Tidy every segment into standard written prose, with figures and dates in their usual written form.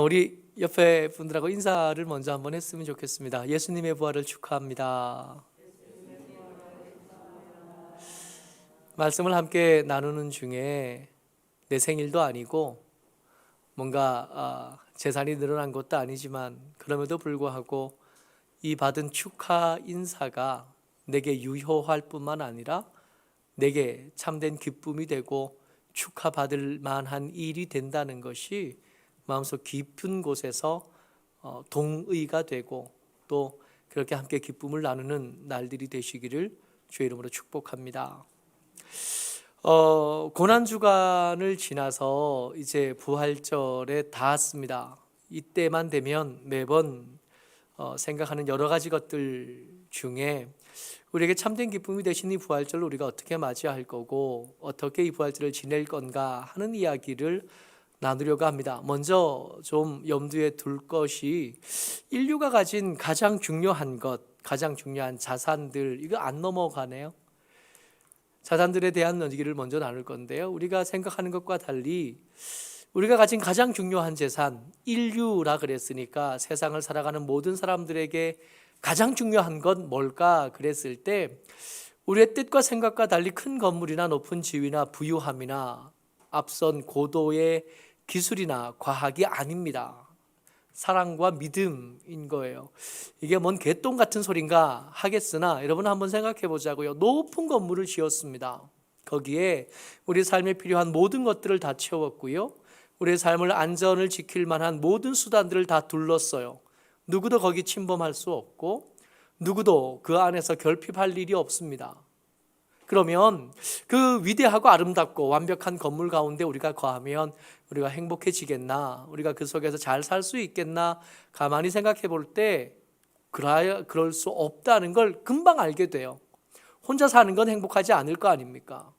우리 옆에 분들하고 인사를 먼저 한번 했으면 좋겠습니다. 예수님의 부활을 축하합니다. 말씀을 함께 나누는 중에 내 생일도 아니고 뭔가 재산이 늘어난 것도 아니지만 그럼에도 불구하고 이 받은 축하 인사가 내게 유효할 뿐만 아니라 내게 참된 기쁨이 되고 축하받을 만한 일이 된다는 것이 마음속 깊은 곳에서 동의가 되고 또 그렇게 함께 기쁨을 나누는 날들이 되시기를 주의 이름으로 축복합니다. 고난주간을 지나서 이제 부활절에 닿았습니다. 이때만 되면 매번 생각하는 여러 가지 것들 중에 우리에게 참된 기쁨이 되신 이 부활절을 우리가 어떻게 맞이할 거고 어떻게 이 부활절을 지낼 건가 하는 이야기를 나누려고 합니다. 먼저 좀 염두에 둘 것이 인류가 가진 가장 중요한 것, 가장 중요한 자산들, 이거 안 넘어가네요. 자산들에 대한 얘기를 먼저 나눌 건데요. 우리가 생각하는 것과 달리 우리가 가진 가장 중요한 재산, 인류라 그랬으니까 세상을 살아가는 모든 사람들에게 가장 중요한 건 뭘까 그랬을 때 우리의 뜻과 생각과 달리 큰 건물이나 높은 지위나 부유함이나 앞선 고도의 기술이나 과학이 아닙니다. 사랑과 믿음인 거예요. 이게 뭔 개똥 같은 소린가 하겠으나 여러분 한번 생각해 보자고요. 높은 건물을 지었습니다. 거기에 우리 삶에 필요한 모든 것들을 다 채웠고요. 우리의 삶을 안전을 지킬 만한 모든 수단들을 다 둘렀어요. 누구도 거기 침범할 수 없고 누구도 그 안에서 결핍할 일이 없습니다. 그러면 그 위대하고 아름답고 완벽한 건물 가운데 우리가 거하면 우리가 행복해지겠나? 우리가 그 속에서 잘 살 수 있겠나? 가만히 생각해 볼 때 그럴 수 없다는 걸 금방 알게 돼요. 혼자 사는 건 행복하지 않을 거 아닙니까?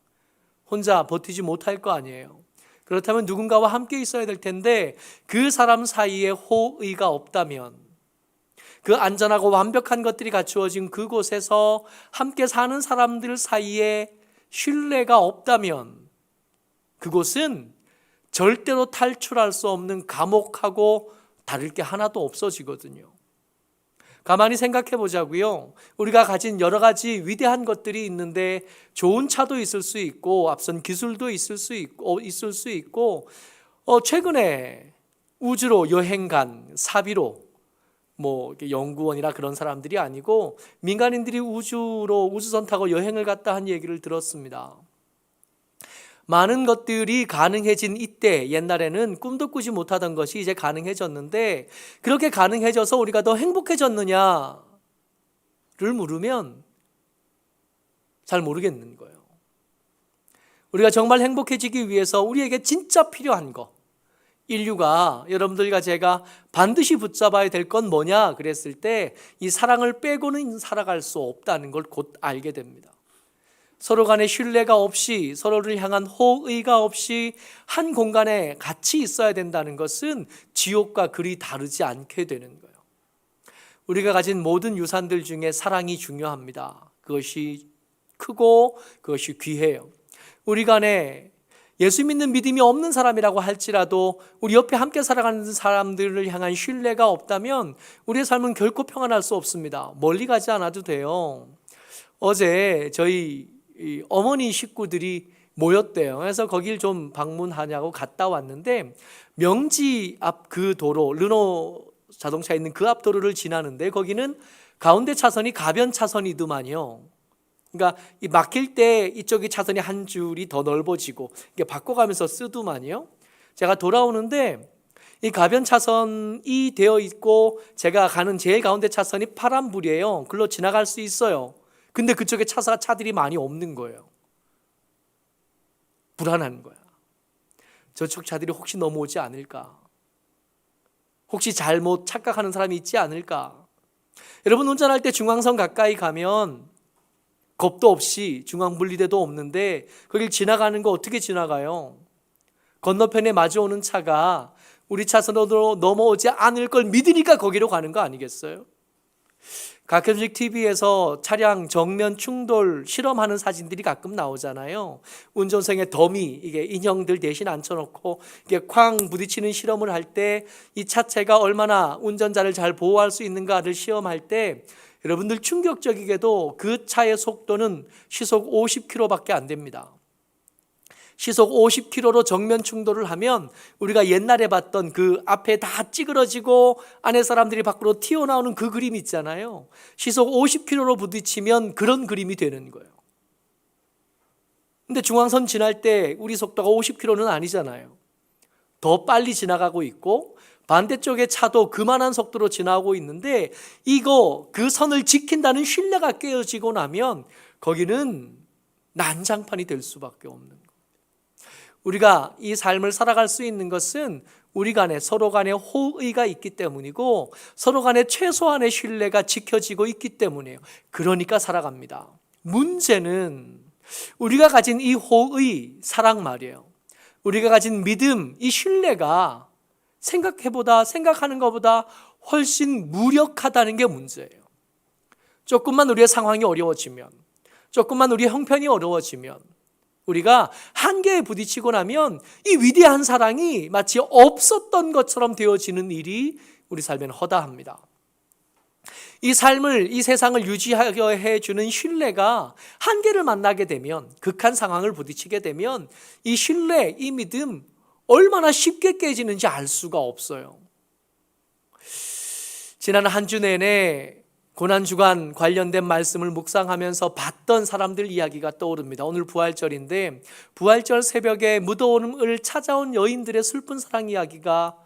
혼자 버티지 못할 거 아니에요. 그렇다면 누군가와 함께 있어야 될 텐데 그 사람 사이에 호의가 없다면 그 안전하고 완벽한 것들이 갖추어진 그곳에서 함께 사는 사람들 사이에 신뢰가 없다면 그곳은 절대로 탈출할 수 없는 감옥하고 다를 게 하나도 없어지거든요. 가만히 생각해 보자고요. 우리가 가진 여러 가지 위대한 것들이 있는데 좋은 차도 있을 수 있고 앞선 기술도 있을 수 있고 최근에 우주로 여행 간 사비로 연구원이나 그런 사람들이 아니고 민간인들이 우주선 타고 여행을 갔다 한 얘기를 들었습니다. 많은 것들이 가능해진 이때 옛날에는 꿈도 꾸지 못하던 것이 이제 가능해졌는데 그렇게 가능해져서 우리가 더 행복해졌느냐를 물으면 잘 모르겠는 거예요. 우리가 정말 행복해지기 위해서 우리에게 진짜 필요한 것, 인류가 여러분들과 제가 반드시 붙잡아야 될 건 뭐냐 그랬을 때 이 사랑을 빼고는 살아갈 수 없다는 걸 곧 알게 됩니다. 서로 간에 신뢰가 없이 서로를 향한 호의가 없이 한 공간에 같이 있어야 된다는 것은 지옥과 그리 다르지 않게 되는 거예요. 우리가 가진 모든 유산들 중에 사랑이 중요합니다. 그것이 크고 그것이 귀해요. 우리 간에 예수 믿는 믿음이 없는 사람이라고 할지라도 우리 옆에 함께 살아가는 사람들을 향한 신뢰가 없다면 우리의 삶은 결코 평안할 수 없습니다. 멀리 가지 않아도 돼요. 어제 저희 어머니 식구들이 모였대요. 그래서 거길 좀 방문하냐고 갔다 왔는데 명지 앞 그 도로, 르노 자동차 있는 그 앞 도로를 지나는데 거기는 가운데 차선이 가변 차선이더만요. 그러니까 이 막힐 때 이쪽이 차선이 한 줄이 더 넓어지고 이게 바꿔가면서 쓰더만요. 제가 돌아오는데 이 가변 차선이 되어 있고 제가 가는 제일 가운데 차선이 파란불이에요. 글로 지나갈 수 있어요. 근데 그쪽에 차들이 많이 없는 거예요. 불안한 거야. 저쪽 차들이 혹시 넘어오지 않을까? 혹시 잘못 착각하는 사람이 있지 않을까? 여러분 운전할 때 중앙선 가까이 가면 겁도 없이 중앙분리대도 없는데 거길 지나가는 거 어떻게 지나가요? 건너편에 마주오는 차가 우리 차선으로 넘어오지 않을 걸 믿으니까 거기로 가는 거 아니겠어요? 가끔씩 TV에서 차량 정면 충돌 실험하는 사진들이 가끔 나오잖아요. 운전석에 더미, 이게 인형들 대신 앉혀놓고 이게 쾅 부딪히는 실험을 할 때 이 차체가 얼마나 운전자를 잘 보호할 수 있는가를 시험할 때 여러분들 충격적이게도 그 차의 속도는 시속 50km밖에 안 됩니다. 시속 50km로 정면 충돌을 하면 우리가 옛날에 봤던 그 앞에 다 찌그러지고 안에 사람들이 밖으로 튀어나오는 그 그림 있잖아요. 시속 50km로 부딪히면 그런 그림이 되는 거예요. 근데 중앙선 지날 때 우리 속도가 50km는 아니잖아요. 더 빨리 지나가고 있고 반대쪽의 차도 그만한 속도로 지나고 있는데 그 선을 지킨다는 신뢰가 깨어지고 나면 거기는 난장판이 될 수밖에 없는 거예요. 우리가 이 삶을 살아갈 수 있는 것은 우리 간에 서로 간에 호의가 있기 때문이고 서로 간에 최소한의 신뢰가 지켜지고 있기 때문이에요. 그러니까 살아갑니다. 문제는 우리가 가진 이 호의, 사랑 말이에요. 우리가 가진 믿음, 이 신뢰가 생각하는 것보다 훨씬 무력하다는 게 문제예요. 조금만 우리의 상황이 어려워지면, 조금만 우리의 형편이 어려워지면, 우리가 한계에 부딪히고 나면 이 위대한 사랑이 마치 없었던 것처럼 되어지는 일이 우리 삶에는 허다합니다. 이 삶을, 이 세상을 유지하게 해주는 신뢰가 한계를 만나게 되면, 극한 상황을 부딪히게 되면 이 신뢰, 이 믿음 얼마나 쉽게 깨지는지 알 수가 없어요. 지난 한 주 내내 고난주간 관련된 말씀을 묵상하면서 봤던 사람들 이야기가 떠오릅니다. 오늘 부활절인데 부활절 새벽에 무덤을 찾아온 여인들의 슬픈 사랑 이야기가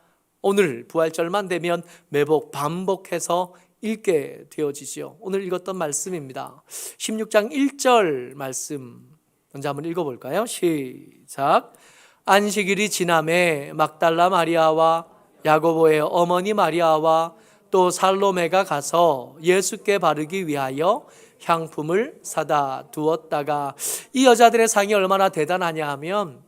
오늘 부활절만 되면 매복 반복해서 읽게 되어지죠. 오늘 읽었던 말씀입니다. 16장 1절 말씀 먼저 한번 읽어볼까요? 시작. 안식일이 지남에 막달라 마리아와 야고보의 어머니 마리아와 또 살로메가 가서 예수께 바르기 위하여 향품을 사다 두었다가, 이 여자들의 상이 얼마나 대단하냐 하면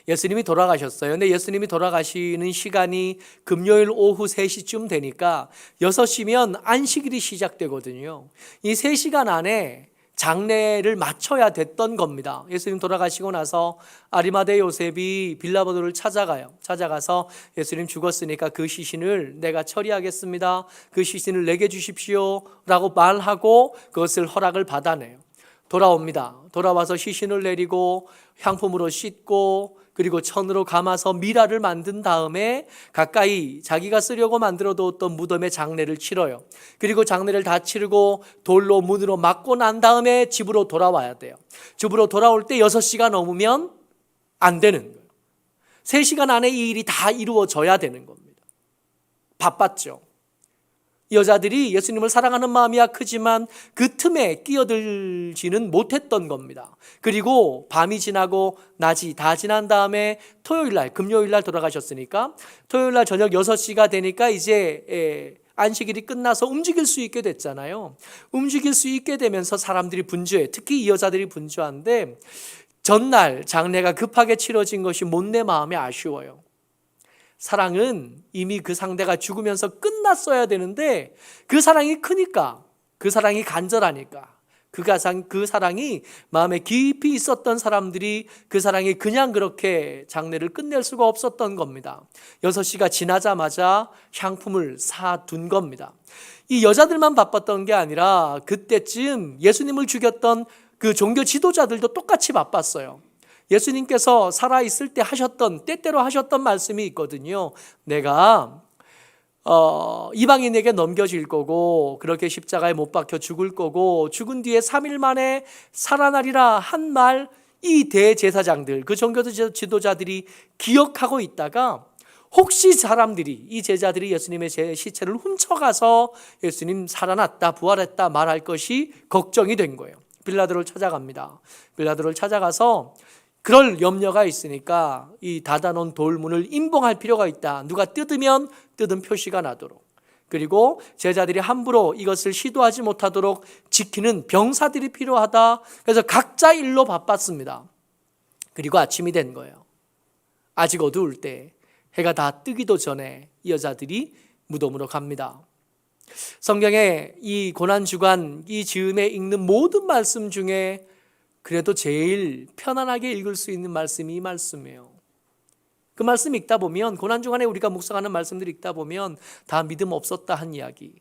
예수님이 돌아가셨어요. 근데 예수님이 돌아가시는 시간이 금요일 오후 3시쯤 되니까 6시면 안식일이 시작되거든요. 이 3시간 안에 장례를 마쳐야 됐던 겁니다. 예수님 돌아가시고 나서 아리마대 요셉이 빌라도를 찾아가서 예수님 죽었으니까 그 시신을 내가 처리하겠습니다. 그 시신을 내게 주십시오 라고 말하고 그것을 허락을 받아내요. 돌아옵니다. 돌아와서 시신을 내리고 향품으로 씻고 그리고 천으로 감아서 미라를 만든 다음에 가까이 자기가 쓰려고 만들어 두었던 무덤에 장례를 치러요. 그리고 장례를 다 치르고 돌로 문으로 막고 난 다음에 집으로 돌아와야 돼요. 집으로 돌아올 때 6시가 넘으면 안 되는 거예요. 3시간 안에 이 일이 다 이루어져야 되는 겁니다. 바빴죠. 여자들이 예수님을 사랑하는 마음이야 크지만 그 틈에 끼어들지는 못했던 겁니다. 그리고 밤이 지나고 낮이 다 지난 다음에 토요일날, 금요일날 돌아가셨으니까 토요일날 저녁 6시가 되니까 이제 안식일이 끝나서 움직일 수 있게 됐잖아요. 움직일 수 있게 되면서 사람들이 분주해. 특히 이 여자들이 분주한데 전날 장례가 급하게 치러진 것이 못내 마음에 아쉬워요. 사랑은 이미 그 상대가 죽으면서 끝났어야 되는데 그 사랑이 크니까, 그 사랑이 간절하니까, 그 사랑이 마음에 깊이 있었던 사람들이 그 사랑이 그냥 그렇게 장례를 끝낼 수가 없었던 겁니다. 6시가 지나자마자 향품을 사둔 겁니다. 이 여자들만 바빴던 게 아니라 그때쯤 예수님을 죽였던 그 종교 지도자들도 똑같이 바빴어요. 예수님께서 살아있을 때 때때로 하셨던 말씀이 있거든요. 내가 이방인에게 넘겨질 거고 그렇게 십자가에 못 박혀 죽을 거고 죽은 뒤에 3일 만에 살아나리라 한 말, 이 대제사장들, 그 종교 지도자들이 기억하고 있다가 혹시 이 제자들이 예수님의 시체를 훔쳐가서 예수님 살아났다, 부활했다 말할 것이 걱정이 된 거예요. 빌라도를 찾아갑니다. 빌라도를 찾아가서 그럴 염려가 있으니까 이 닫아놓은 돌문을 임봉할 필요가 있다. 누가 뜯으면 뜯은 표시가 나도록. 그리고 제자들이 함부로 이것을 시도하지 못하도록 지키는 병사들이 필요하다. 그래서 각자 일로 바빴습니다. 그리고 아침이 된 거예요. 아직 어두울 때, 해가 다 뜨기도 전에 이 여자들이 무덤으로 갑니다. 성경의 이 고난주간, 이 즈음에 읽는 모든 말씀 중에 그래도 제일 편안하게 읽을 수 있는 말씀이 이 말씀이에요. 그 말씀 읽다 보면, 고난주간에 우리가 묵상하는 말씀들 읽다 보면 다 믿음 없었다 한 이야기,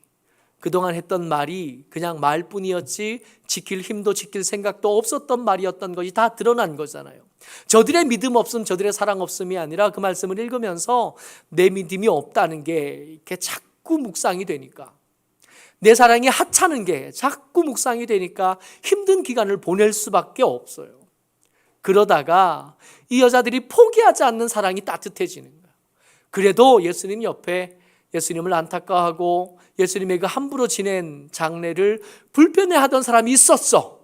그동안 했던 말이 그냥 말뿐이었지 지킬 힘도 지킬 생각도 없었던 말이었던 것이 다 드러난 거잖아요. 저들의 믿음 없음, 저들의 사랑 없음이 아니라 그 말씀을 읽으면서 내 믿음이 없다는 게 이렇게 자꾸 묵상이 되니까, 내 사랑이 하찮은 게 자꾸 묵상이 되니까 힘든 기간을 보낼 수밖에 없어요. 그러다가 이 여자들이 포기하지 않는 사랑이 따뜻해지는 거예요. 그래도 예수님 옆에 예수님을 안타까워하고 예수님의 그 함부로 지낸 장례를 불편해하던 사람이 있었어.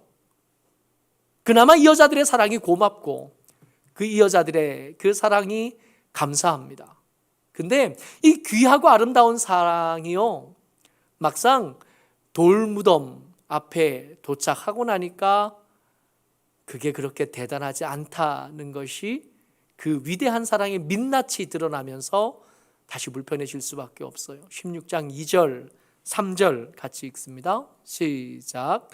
그나마 이 여자들의 사랑이 고맙고 이 여자들의 그 사랑이 감사합니다. 근데 이 귀하고 아름다운 사랑이요, 막상 돌무덤 앞에 도착하고 나니까 그게 그렇게 대단하지 않다는 것이 그 위대한 사랑의 민낯이 드러나면서 다시 불편해질 수밖에 없어요. 16장 2절 3절 같이 읽습니다. 시작.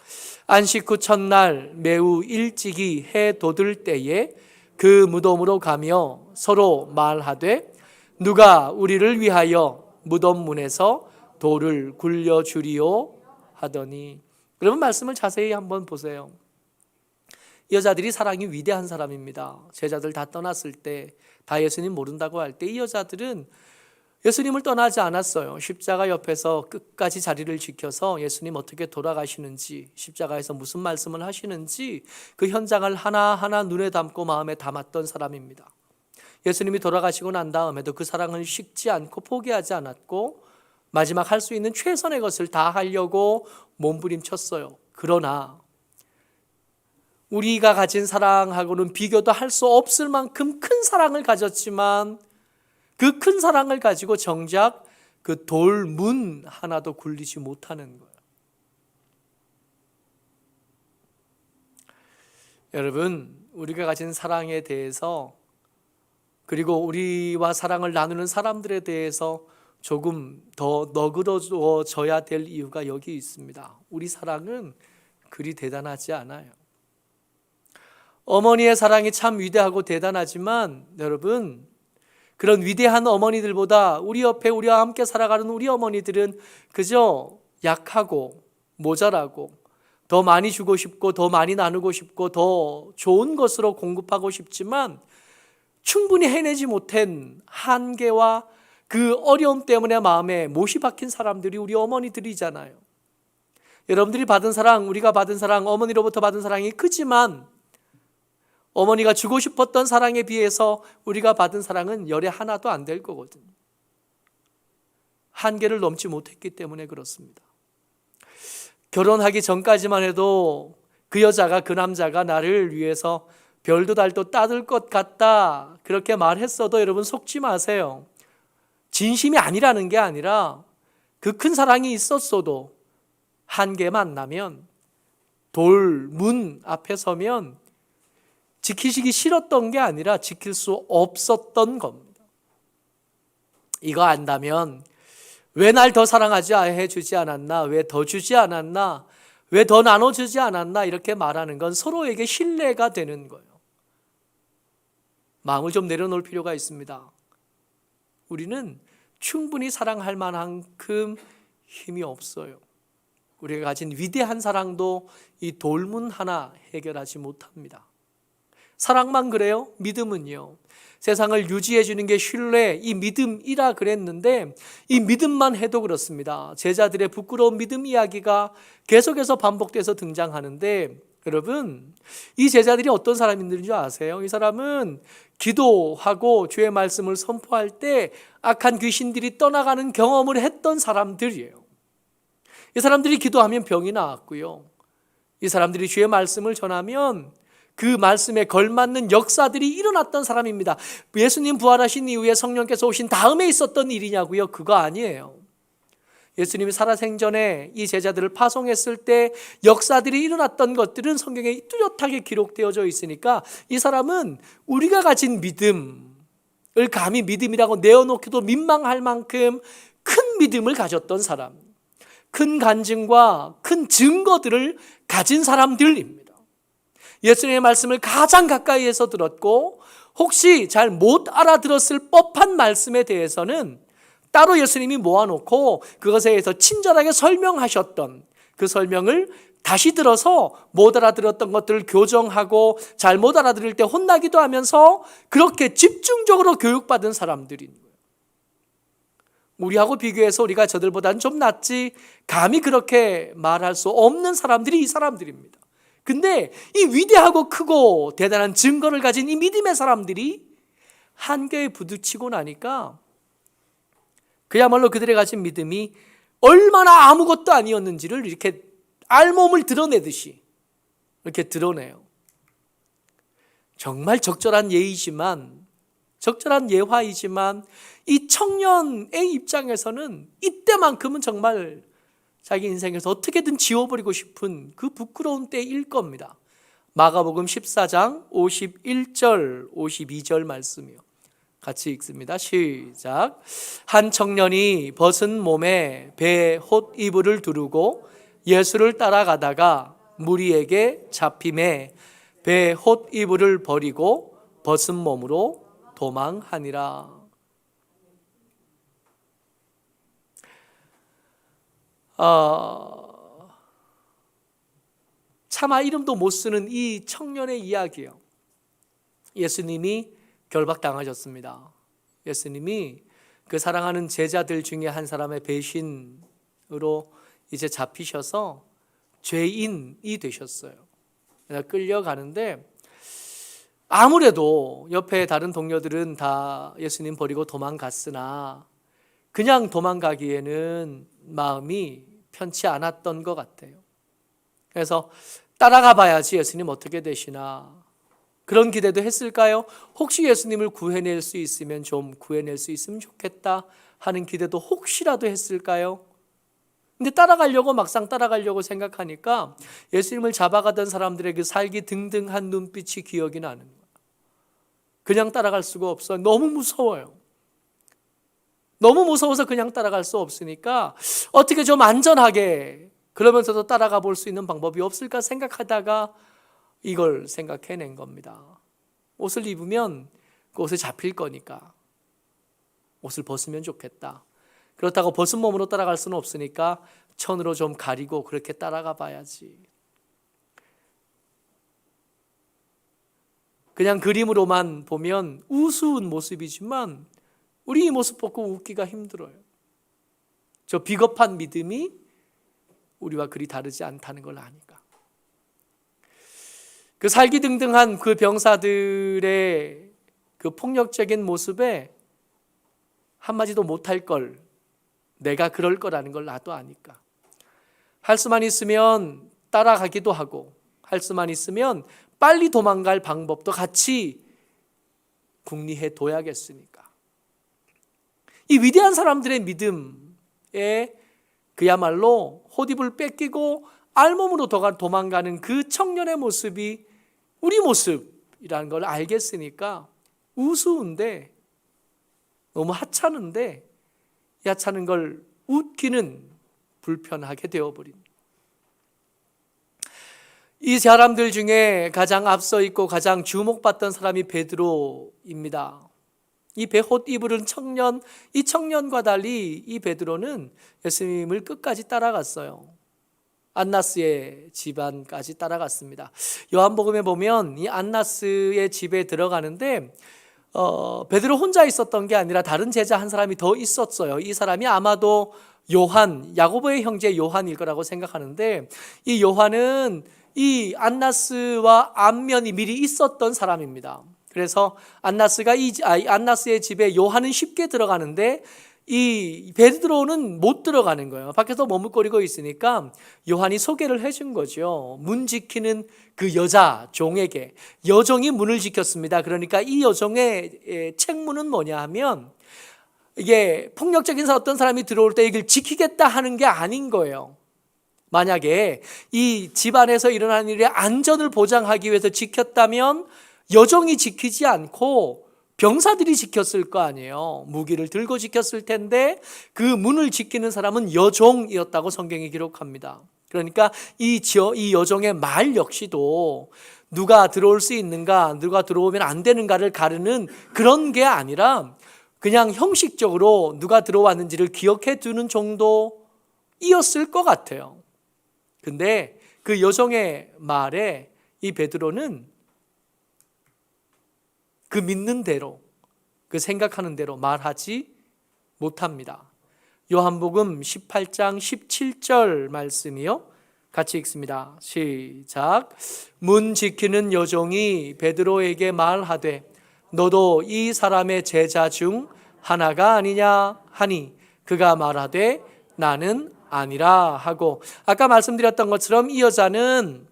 안식 후 첫날 매우 일찍이 해 돋을 때에 그 무덤으로 가며 서로 말하되 누가 우리를 위하여 무덤 문에서 돌을 굴려주리오 하더니. 그러면 말씀을 자세히 한번 보세요. 여자들이 사랑이 위대한 사람입니다. 제자들 다 떠났을 때, 다 예수님 모른다고 할 때 이 여자들은 예수님을 떠나지 않았어요. 십자가 옆에서 끝까지 자리를 지켜서 예수님 어떻게 돌아가시는지, 십자가에서 무슨 말씀을 하시는지 그 현장을 하나하나 눈에 담고 마음에 담았던 사람입니다. 예수님이 돌아가시고 난 다음에도 그 사랑을 식지 않고 포기하지 않았고 마지막 할 수 있는 최선의 것을 다 하려고 몸부림쳤어요. 그러나 우리가 가진 사랑하고는 비교도 할 수 없을 만큼 큰 사랑을 가졌지만 그 큰 사랑을 가지고 정작 그 돌문 하나도 굴리지 못하는 거예요. 여러분, 우리가 가진 사랑에 대해서, 그리고 우리와 사랑을 나누는 사람들에 대해서 조금 더 너그러워져야 될 이유가 여기 있습니다. 우리 사랑은 그리 대단하지 않아요. 어머니의 사랑이 참 위대하고 대단하지만 여러분, 그런 위대한 어머니들보다 우리 옆에 우리와 함께 살아가는 우리 어머니들은 그저 약하고 모자라고, 더 많이 주고 싶고 더 많이 나누고 싶고 더 좋은 것으로 공급하고 싶지만 충분히 해내지 못한 한계와 그 어려움 때문에 마음에 못이 박힌 사람들이 우리 어머니들이잖아요. 여러분들이 받은 사랑, 우리가 받은 사랑, 어머니로부터 받은 사랑이 크지만 어머니가 주고 싶었던 사랑에 비해서 우리가 받은 사랑은 열에 하나도 안 될 거거든요. 한계를 넘지 못했기 때문에 그렇습니다. 결혼하기 전까지만 해도 그 여자가, 그 남자가 나를 위해서 별도 달도 따들 것 같다 그렇게 말했어도 여러분 속지 마세요. 진심이 아니라는 게 아니라 그 큰 사랑이 있었어도 한계 만나면, 돌 문 앞에 서면 지키시기 싫었던 게 아니라 지킬 수 없었던 겁니다. 이거 안다면 왜 날 더 사랑하지 해주지 않았나, 왜 더 주지 않았나, 왜 더 나눠주지 않았나 이렇게 말하는 건 서로에게 신뢰가 되는 거예요. 마음을 좀 내려놓을 필요가 있습니다. 우리는 충분히 사랑할 만큼 힘이 없어요. 우리가 가진 위대한 사랑도 이 돌문 하나 해결하지 못합니다. 사랑만 그래요? 믿음은요? 세상을 유지해 주는 게 신뢰, 이 믿음이라 그랬는데 이 믿음만 해도 그렇습니다. 제자들의 부끄러운 믿음 이야기가 계속해서 반복돼서 등장하는데 여러분, 이 제자들이 어떤 사람인들인 줄 아세요? 이 사람은 기도하고 주의 말씀을 선포할 때 악한 귀신들이 떠나가는 경험을 했던 사람들이에요. 이 사람들이 기도하면 병이 나았고요. 이 사람들이 주의 말씀을 전하면 그 말씀에 걸맞는 역사들이 일어났던 사람입니다. 예수님 부활하신 이후에 성령께서 오신 다음에 있었던 일이냐고요? 그거 아니에요. 예수님이 살아생전에 이 제자들을 파송했을 때 역사들이 일어났던 것들은 성경에 뚜렷하게 기록되어져 있으니까 이 사람은 우리가 가진 믿음을 감히 믿음이라고 내어놓기도 민망할 만큼 큰 믿음을 가졌던 사람. 큰 간증과 큰 증거들을 가진 사람들입니다. 예수님의 말씀을 가장 가까이에서 들었고 혹시 잘 못 알아들었을 법한 말씀에 대해서는 따로 예수님이 모아놓고 그것에 대해서 친절하게 설명하셨던 그 설명을 다시 들어서 못 알아들었던 것들을 교정하고 잘못 알아들을 때 혼나기도 하면서 그렇게 집중적으로 교육받은 사람들인 거예요. 우리하고 비교해서 우리가 저들보다는 좀 낫지 감히 그렇게 말할 수 없는 사람들이 이 사람들입니다. 근데 이 위대하고 크고 대단한 증거를 가진 이 믿음의 사람들이 한계에 부딪히고 나니까 그야말로 그들의 가진 믿음이 얼마나 아무것도 아니었는지를 이렇게 알몸을 드러내듯이 이렇게 드러내요. 정말 적절한 예의지만, 적절한 예화이지만 이 청년의 입장에서는 이때만큼은 정말 자기 인생에서 어떻게든 지워버리고 싶은 그 부끄러운 때일 겁니다. 마가복음 14장 51절 52절 말씀이요. 같이 읽습니다. 시작. 한 청년이 벗은 몸에 배에 홑 이불을 두르고 예수를 따라가다가 무리에게 잡힘에 배에 홑 이불을 버리고 벗은 몸으로 도망하니라. 차마 이름도 못 쓰는 이 청년의 이야기예요. 예수님이 결박당하셨습니다. 예수님이 그 사랑하는 제자들 중에 한 사람의 배신으로 이제 잡히셔서 죄인이 되셨어요. 끌려가는데 아무래도 옆에 다른 동료들은 다 예수님 버리고 도망갔으나 그냥 도망가기에는 마음이 편치 않았던 것 같아요. 그래서 따라가 봐야지 예수님 어떻게 되시나 그런 기대도 했을까요? 혹시 예수님을 구해낼 수 있으면 좀 구해낼 수 있으면 좋겠다 하는 기대도 혹시라도 했을까요? 근데 막상 따라가려고 생각하니까 예수님을 잡아가던 사람들의 그 살기 등등한 눈빛이 기억이 나는 거예요. 그냥 따라갈 수가 없어요. 너무 무서워요. 너무 무서워서 그냥 따라갈 수 없으니까 어떻게 좀 안전하게 그러면서도 따라가 볼 수 있는 방법이 없을까 생각하다가 이걸 생각해낸 겁니다. 옷을 입으면 그 옷에 잡힐 거니까 옷을 벗으면 좋겠다. 그렇다고 벗은 몸으로 따라갈 수는 없으니까 천으로 좀 가리고 그렇게 따라가 봐야지. 그냥 그림으로만 보면 우스운 모습이지만 우리 이 모습 보고 웃기가 힘들어요. 저 비겁한 믿음이 우리와 그리 다르지 않다는 걸 아니까. 그 살기등등한 그 병사들의 그 폭력적인 모습에 한마디도 못할 걸 내가 그럴 거라는 걸 나도 아니까. 할 수만 있으면 따라가기도 하고 할 수만 있으면 빨리 도망갈 방법도 같이 궁리해 둬야겠으니까. 이 위대한 사람들의 믿음에 그야말로 홑입을 뺏기고 알몸으로 도망가는 그 청년의 모습이 우리 모습이라는 걸 알겠으니까 우스운데 너무 하찮은데 이 하찮은 걸 웃기는 불편하게 되어버린 이 사람들 중에 가장 앞서 있고 가장 주목받던 사람이 베드로입니다. 이 홑 입은 청년, 이 청년과 달리 이 베드로는 예수님을 끝까지 따라갔어요. 안나스의 집안까지 따라갔습니다. 요한복음에 보면 이 안나스의 집에 들어가는데 베드로 혼자 있었던 게 아니라 다른 제자 한 사람이 더 있었어요. 이 사람이 아마도 요한, 야고보의 형제 요한일 거라고 생각하는데 이 요한은 이 안나스와 안면이 미리 있었던 사람입니다. 그래서 안나스의 집에 요한은 쉽게 들어가는데 이 베드로는 못 들어가는 거예요. 밖에서 머뭇거리고 있으니까 요한이 소개를 해준 거죠. 문 지키는 그 여자 종에게. 여종이 문을 지켰습니다. 그러니까 이 여종의 책무는 뭐냐 하면 이게 폭력적인 어떤 사람이 들어올 때 이걸 지키겠다 하는 게 아닌 거예요. 만약에 이 집안에서 일어나는 일의 안전을 보장하기 위해서 지켰다면 여종이 지키지 않고 병사들이 지켰을 거 아니에요. 무기를 들고 지켰을 텐데 그 문을 지키는 사람은 여종이었다고 성경이 기록합니다. 그러니까 이 여종의 말 역시도 누가 들어올 수 있는가, 누가 들어오면 안 되는가를 가르는 그런 게 아니라 그냥 형식적으로 누가 들어왔는지를 기억해 두는 정도이었을 것 같아요. 근데 그 여종의 말에 이 베드로는 그 믿는 대로, 그 생각하는 대로 말하지 못합니다. 요한복음 18장 17절 말씀이요. 같이 읽습니다. 시작. 문 지키는 여종이 베드로에게 말하되 너도 이 사람의 제자 중 하나가 아니냐 하니 그가 말하되 나는 아니라 하고, 아까 말씀드렸던 것처럼 이 여자는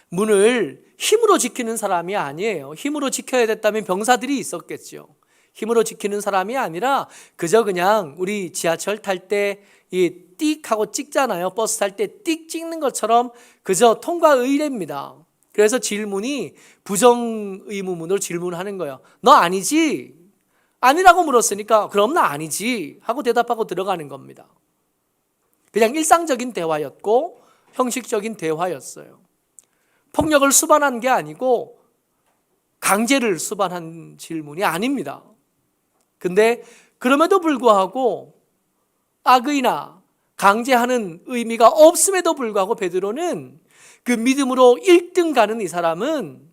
문을 힘으로 지키는 사람이 아니에요. 힘으로 지켜야 됐다면 병사들이 있었겠죠. 힘으로 지키는 사람이 아니라 그저 그냥 우리 지하철 탈 때 이 띡 하고 찍잖아요. 버스 탈 때 띡 찍는 것처럼 그저 통과 의례입니다. 그래서 질문이 부정의무문으로 질문하는 거예요. 너 아니지? 아니라고 물었으니까 그럼 나 아니지 하고 대답하고 들어가는 겁니다. 그냥 일상적인 대화였고 형식적인 대화였어요. 폭력을 수반한 게 아니고 강제를 수반한 질문이 아닙니다. 근데 그럼에도 불구하고 악의나 강제하는 의미가 없음에도 불구하고 베드로는 그 믿음으로 1등 가는 이 사람은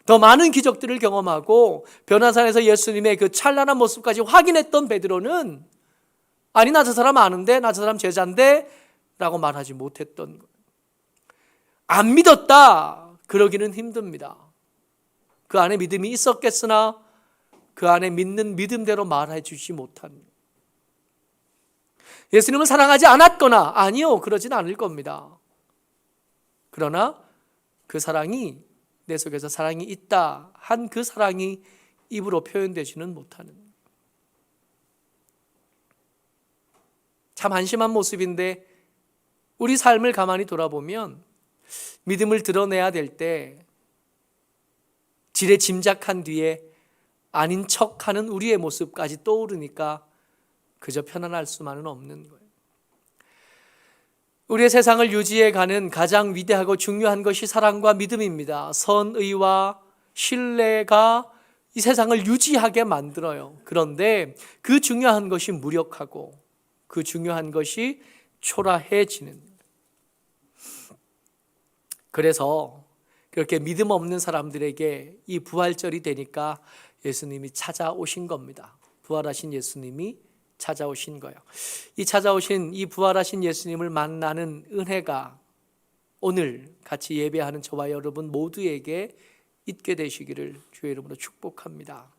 더 많은 기적들을 경험하고 변화산에서 예수님의 그 찬란한 모습까지 확인했던 베드로는 아니 나 저 사람 아는데, 나 저 사람 제자인데 라고 말하지 못했던 거예요. 안 믿었다 그러기는 힘듭니다. 그 안에 믿음이 있었겠으나 그 안에 믿는 믿음대로 말해 주지 못한, 예수님을 사랑하지 않았거나 아니요 그러진 않을 겁니다. 그러나 그 사랑이 내 속에서 사랑이 있다 한 그 사랑이 입으로 표현되지는 못하는, 참 한심한 모습인데 우리 삶을 가만히 돌아보면 믿음을 드러내야 될 때 지레 짐작한 뒤에 아닌 척하는 우리의 모습까지 떠오르니까 그저 편안할 수만은 없는 거예요. 우리의 세상을 유지해가는 가장 위대하고 중요한 것이 사랑과 믿음입니다. 선의와 신뢰가 이 세상을 유지하게 만들어요. 그런데 그 중요한 것이 무력하고 그 중요한 것이 초라해지는, 그래서 그렇게 믿음 없는 사람들에게 이 부활절이 되니까 예수님이 찾아오신 겁니다. 부활하신 예수님이 찾아오신 거예요. 이 찾아오신 이 부활하신 예수님을 만나는 은혜가 오늘 같이 예배하는 저와 여러분 모두에게 있게 되시기를 주의 이름으로 축복합니다.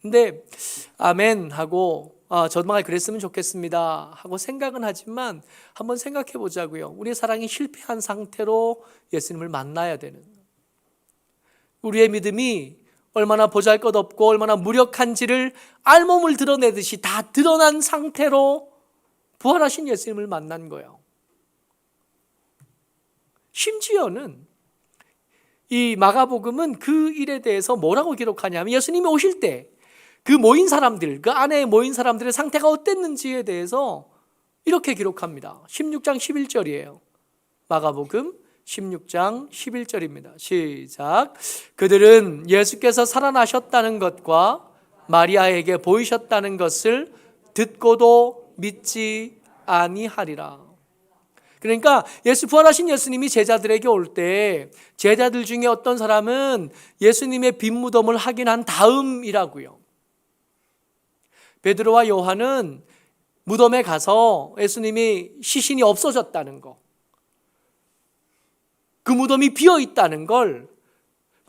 근데 아멘 하고 정말 그랬으면 좋겠습니다 하고 생각은 하지만 한번 생각해 보자고요. 우리의 사랑이 실패한 상태로 예수님을 만나야 되는, 우리의 믿음이 얼마나 보잘것없고 얼마나 무력한지를 알몸을 드러내듯이 다 드러난 상태로 부활하신 예수님을 만난 거예요. 심지어는 이 마가복음은 그 일에 대해서 뭐라고 기록하냐면 예수님이 오실 때 그 모인 사람들, 그 안에 모인 사람들의 상태가 어땠는지에 대해서 이렇게 기록합니다. 16장 11절이에요. 마가복음 16장 11절입니다. 시작. 그들은 예수께서 살아나셨다는 것과 마리아에게 보이셨다는 것을 듣고도 믿지 아니하리라. 그러니까 부활하신 예수님이 제자들에게 올 때 제자들 중에 어떤 사람은 예수님의 빈 무덤을 확인한 다음이라고요. 베드로와 요한은 무덤에 가서 예수님이 시신이 없어졌다는 거, 그 무덤이 비어 있다는 걸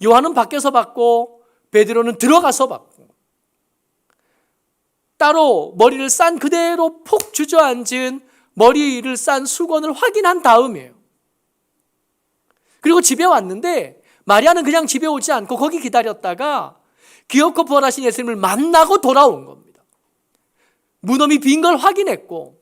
요한은 밖에서 봤고 베드로는 들어가서 봤고, 따로 머리를 싼 그대로 폭 주저앉은 머리를 싼 수건을 확인한 다음이에요. 그리고 집에 왔는데 마리아는 그냥 집에 오지 않고 거기 기다렸다가 기어코 부활하신 예수님을 만나고 돌아온 겁니다. 무덤이 빈 걸 확인했고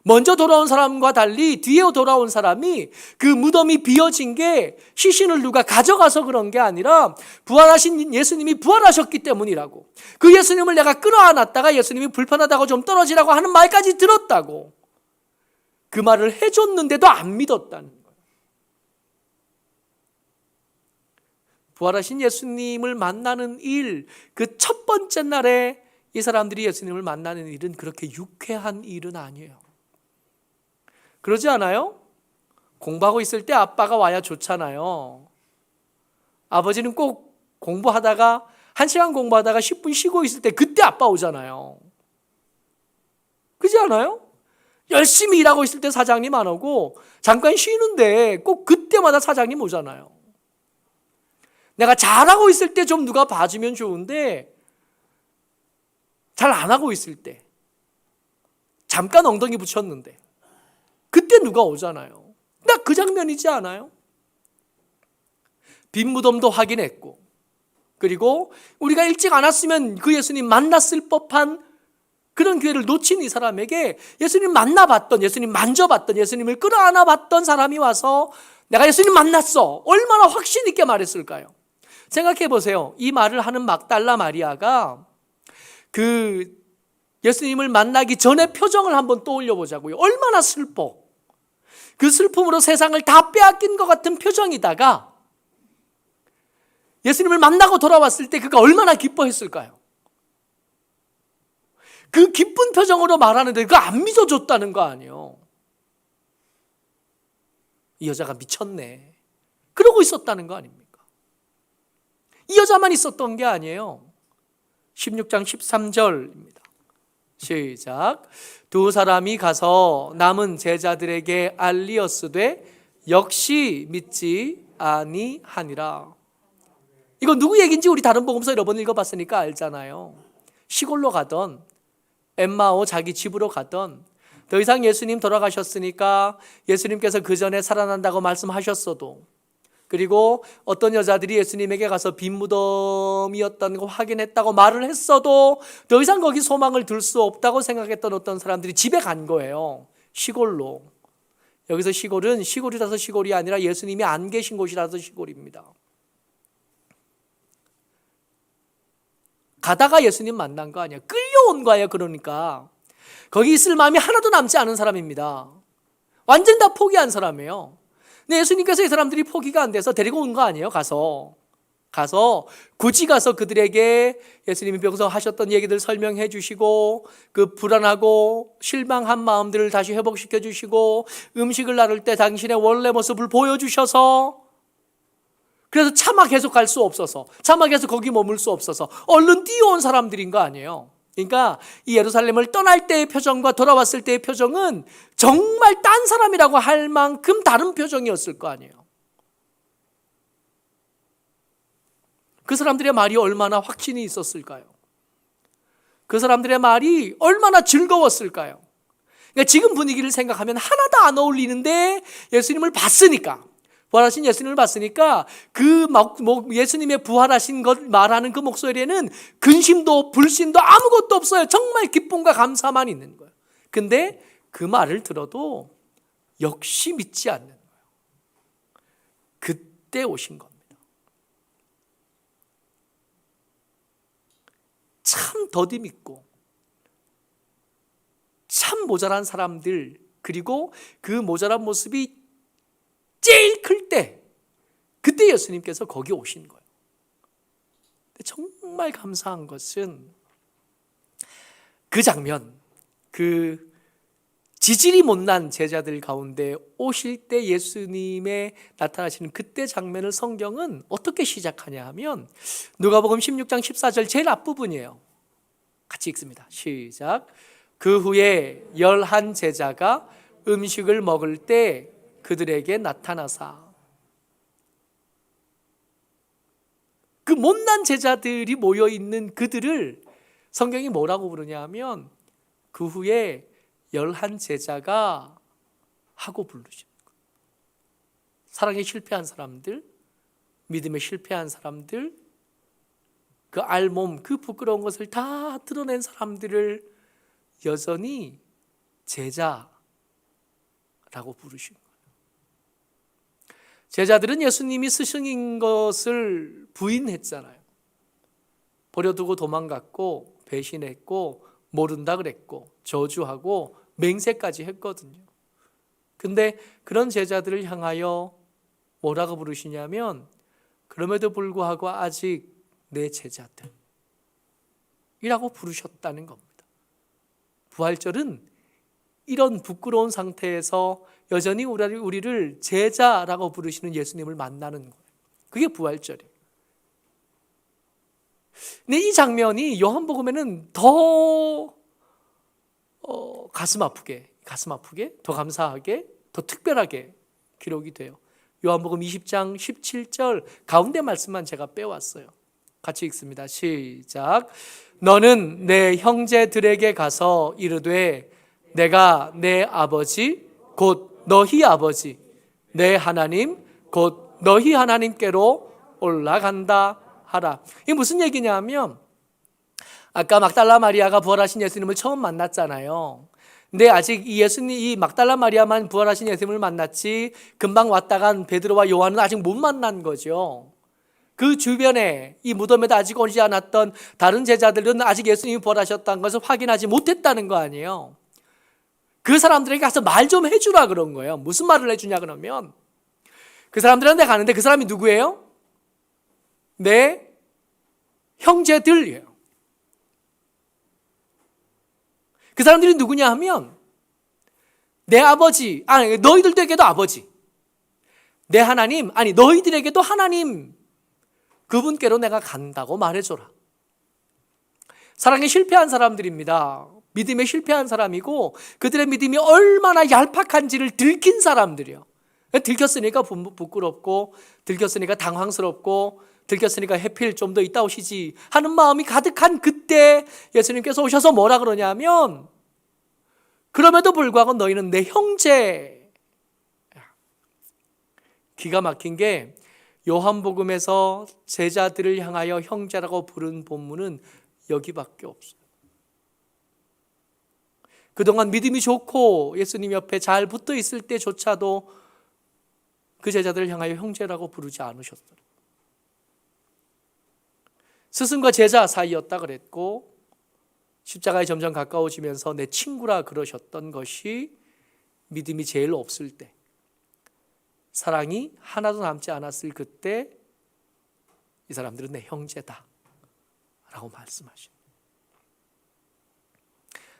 먼저 돌아온 사람과 달리 뒤에 돌아온 사람이 그 무덤이 비어진 게 시신을 누가 가져가서 그런 게 아니라 부활하신 예수님이 부활하셨기 때문이라고. 그 예수님을 내가 끌어안았다가 예수님이 불편하다고 좀 떨어지라고 하는 말까지 들었다고. 그 말을 해줬는데도 안 믿었다는 거예요. 부활하신 예수님을 만나는 일, 그 첫 번째 날에 이 사람들이 예수님을 만나는 일은 그렇게 유쾌한 일은 아니에요. 그러지 않아요? 공부하고 있을 때 아빠가 와야 좋잖아요. 아버지는 꼭 공부하다가 1시간 공부하다가 10분 쉬고 있을 때 그때 아빠 오잖아요. 그렇지 않아요? 열심히 일하고 있을 때 사장님 안 오고 잠깐 쉬는데 꼭 그때마다 사장님 오잖아요. 내가 잘하고 있을 때 좀 누가 봐주면 좋은데 잘 안 하고 있을 때 잠깐 엉덩이 붙였는데 그때 누가 오잖아요. 나 그 장면이지 않아요? 빈 무덤도 확인했고, 그리고 우리가 일찍 안 왔으면 그 예수님 만났을 법한 그런 기회를 놓친 이 사람에게 예수님 만나봤던, 예수님 만져봤던, 예수님을 끌어안아봤던 사람이 와서 내가 예수님 만났어. 얼마나 확신 있게 말했을까요? 생각해 보세요. 이 말을 하는 막달라 마리아가 그 예수님을 만나기 전의 표정을 한번 떠올려 보자고요. 얼마나 슬퍼. 그 슬픔으로 세상을 다 빼앗긴 것 같은 표정이다가 예수님을 만나고 돌아왔을 때 그가 얼마나 기뻐했을까요? 그 기쁜 표정으로 말하는데 그거 안 믿어줬다는 거 아니에요. 이 여자가 미쳤네. 그러고 있었다는 거 아닙니까? 이 여자만 있었던 게 아니에요. 16장 13절입니다. 시작. 두 사람이 가서 남은 제자들에게 알리었으되 역시 믿지 아니하니라. 이거 누구 얘기인지 우리 다른 복음서 여러 번 읽어봤으니까 알잖아요. 시골로 가던, 엠마오 자기 집으로 가던, 더 이상 예수님 돌아가셨으니까 예수님께서 그 전에 살아난다고 말씀하셨어도, 그리고 어떤 여자들이 예수님에게 가서 빈 무덤이었다는 거 확인했다고 말을 했어도 더 이상 거기 소망을 둘 수 없다고 생각했던 어떤 사람들이 집에 간 거예요. 시골로. 여기서 시골은 시골이라서 시골이 아니라 예수님이 안 계신 곳이라서 시골입니다. 가다가 예수님 만난 거 아니에요. 끌려온 거예요. 그러니까 거기 있을 마음이 하나도 남지 않은 사람입니다. 완전 다 포기한 사람이에요. 근데 예수님께서 이 사람들이 포기가 안 돼서 데리고 온 거 아니에요. 가서 굳이 가서 그들에게 예수님이 평소 하셨던 얘기들 설명해 주시고 그 불안하고 실망한 마음들을 다시 회복시켜 주시고 음식을 나눌 때 당신의 원래 모습을 보여주셔서, 그래서 차마 계속 갈 수 없어서, 차마 계속 거기 머물 수 없어서 얼른 뛰어온 사람들인 거 아니에요. 그러니까 이 예루살렘을 떠날 때의 표정과 돌아왔을 때의 표정은 정말 딴 사람이라고 할 만큼 다른 표정이었을 거 아니에요. 그 사람들의 말이 얼마나 확신이 있었을까요? 그 사람들의 말이 얼마나 즐거웠을까요? 그러니까 지금 분위기를 생각하면 하나도 안 어울리는데 예수님을 봤으니까, 부활하신 예수님을 봤으니까 그 예수님의 부활하신 것 말하는 그 목소리에는 근심도 불신도 아무것도 없어요. 정말 기쁨과 감사만 있는 거예요. 근데 그 말을 들어도 역시 믿지 않는 거예요. 그때 오신 겁니다. 참 더디 믿고 참 모자란 사람들, 그리고 그 모자란 모습이 제일 클 때, 그때 예수님께서 거기 오신 거예요. 근데 정말 감사한 것은 그 장면, 그 지질이 못난 제자들 가운데 오실 때 예수님의 나타나시는 그때 장면을 성경은 어떻게 시작하냐 하면 누가복음 16장 14절 제일 앞부분이에요. 같이 읽습니다. 시작. 그 후에 11 제자가 음식을 먹을 때 그들에게 나타나사. 그 못난 제자들이 모여있는 그들을 성경이 뭐라고 부르냐 하면 그 후에 11 제자가 하고 부르시는 거예요. 사랑에 실패한 사람들, 믿음에 실패한 사람들, 그 알몸, 그 부끄러운 것을 다 드러낸 사람들을 여전히 제자라고 부르신 거예요. 제자들은 예수님이 스승인 것을 부인했잖아요. 버려두고 도망갔고 배신했고 모른다 그랬고 저주하고 맹세까지 했거든요. 근데 그런 제자들을 향하여 뭐라고 부르시냐면 그럼에도 불구하고 아직 내 제자들이라고 부르셨다는 겁니다. 부활절은 이런 부끄러운 상태에서 여전히 우리를 제자라고 부르시는 예수님을 만나는 거예요. 그게 부활절이에요. 근데 이 장면이 요한복음에는 더 가슴 아프게, 더 감사하게, 더 특별하게 기록이 돼요. 요한복음 20장 17절 가운데 말씀만 제가 빼왔어요. 같이 읽습니다. 시작. 너는 내 형제들에게 가서 이르되 내가 내 아버지 곧 너희 아버지 내 하나님 곧 너희 하나님께로 올라간다 하라. 이게 무슨 얘기냐면 아까 막달라 마리아가 부활하신 예수님을 처음 만났잖아요. 근데 아직 이 막달라 마리아만 부활하신 예수님을 만났지 금방 왔다 간 베드로와 요한은 아직 못 만난 거죠. 그 주변에 이 무덤에도 아직 오지 않았던 다른 제자들은 아직 예수님이 부활하셨다는 것을 확인하지 못했다는 거 아니에요. 그 사람들에게 가서 말 좀 해주라 그런 거예요. 무슨 말을 해주냐 그러면 그 사람들한테 가는데 그 사람이 누구예요? 내 형제들이에요. 그 사람들이 누구냐 하면 내 아버지, 너희들에게도 아버지, 내 하나님, 너희들에게도 하나님, 그분께로 내가 간다고 말해줘라. 사랑에 실패한 사람들입니다. 믿음에 실패한 사람이고 그들의 믿음이 얼마나 얄팍한지를 들킨 사람들이요. 들켰으니까 부끄럽고 들켰으니까 당황스럽고 들켰으니까 해필 좀 더 있다 오시지 하는 마음이 가득한 그때 예수님께서 오셔서 뭐라 그러냐면 그럼에도 불구하고 너희는 내 형제. 기가 막힌 게 요한복음에서 제자들을 향하여 형제라고 부른 본문은 여기밖에 없어요. 그동안 믿음이 좋고 예수님 옆에 잘 붙어 있을 때조차도 그 제자들을 향하여 형제라고 부르지 않으셨어요. 스승과 제자 사이였다 그랬고 십자가에 점점 가까워지면서 내 친구라 그러셨던 것이 믿음이 제일 없을 때, 사랑이 하나도 남지 않았을 그때 이 사람들은 내 형제다 라고 말씀하십니다.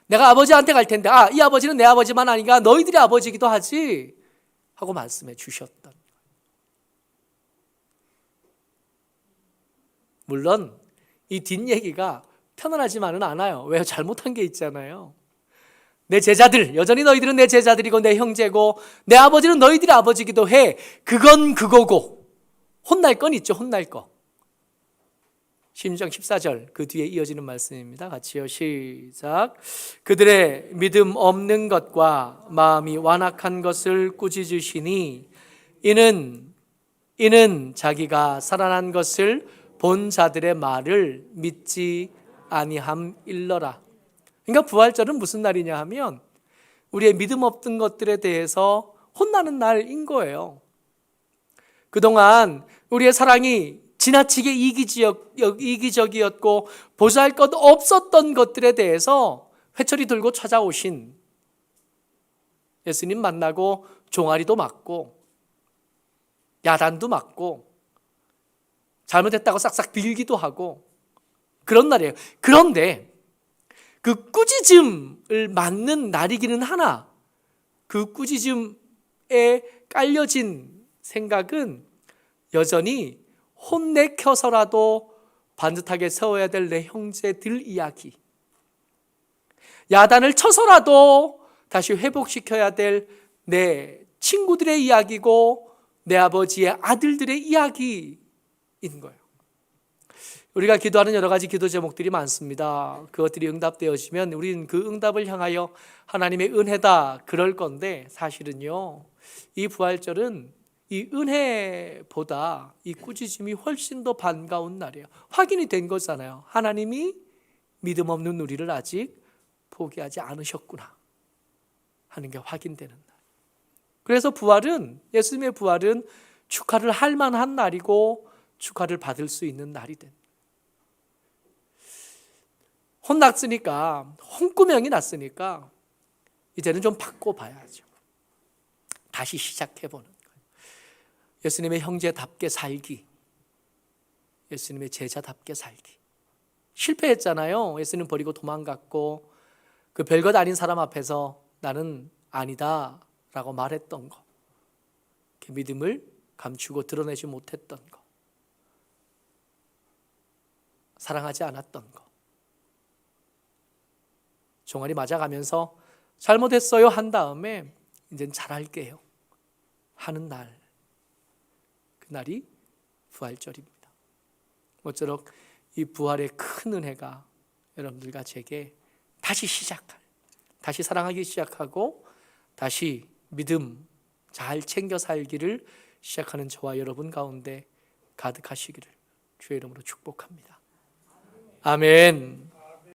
내가 아버지한테 갈 텐데 이 아버지는 내 아버지만 아니라 너희들의 아버지이기도 하지 하고 말씀해 주셨던. 물론 이 뒷얘기가 편안하지만은 않아요. 왜요? 잘못한 게 있잖아요. 내 제자들, 여전히 너희들은 내 제자들이고 내 형제고 내 아버지는 너희들의 아버지이기도 해. 그건 그거고 혼날 건 있죠. 혼날 거. 16장 14절 그 뒤에 이어지는 말씀입니다. 같이요. 시작. 그들의 믿음 없는 것과 마음이 완악한 것을 꾸짖으시니 이는 자기가 살아난 것을 본 자들의 말을 믿지 아니함일러라. 그러니까 부활절은 무슨 날이냐 하면 우리의 믿음 없던 것들에 대해서 혼나는 날인 거예요. 그동안 우리의 사랑이 지나치게 이기적이었고 보잘것 없었던 것들에 대해서 회초리 들고 찾아오신 예수님 만나고 종아리도 맞고 야단도 맞고 잘못했다고 싹싹 빌기도 하고 그런 날이에요. 그런데 그 꾸짖음을 맞는 날이기는 하나 그 꾸짖음에 깔려진 생각은 여전히 혼내켜서라도 반듯하게 세워야 될 내 형제들 이야기, 야단을 쳐서라도 다시 회복시켜야 될 내 친구들의 이야기고 내 아버지의 아들들의 이야기인 거예요. 우리가 기도하는 여러 가지 기도 제목들이 많습니다. 그것들이 응답되어지면 우리는 그 응답을 향하여 하나님의 은혜다 그럴 건데 사실은요, 이 부활절은 이 은혜보다 이 꾸짖음이 훨씬 더 반가운 날이에요. 확인이 된 거잖아요. 하나님이 믿음 없는 우리를 아직 포기하지 않으셨구나. 하는 게 확인되는 날. 그래서 예수님의 부활은 축하를 할 만한 날이고 축하를 받을 수 있는 날이 된. 혼꾸명이 났으니까 이제는 좀 바꿔봐야죠. 다시 시작해보는 거예요. 예수님의 형제답게 살기, 예수님의 제자답게 살기. 실패했잖아요. 예수님 버리고 도망갔고 그 별것 아닌 사람 앞에서 나는 아니다 라고 말했던 거, 그 믿음을 감추고 드러내지 못했던 거, 사랑하지 않았던 거, 종아리 맞아가면서 잘못했어요 한 다음에 이젠 잘할게요 하는 날, 그날이 부활절입니다. 모쪼록 이 부활의 큰 은혜가 여러분들과 제게 다시 사랑하기 시작하고 다시 믿음 잘 챙겨 살기를 시작하는 저와 여러분 가운데 가득하시기를 주의 이름으로 축복합니다. 아멘.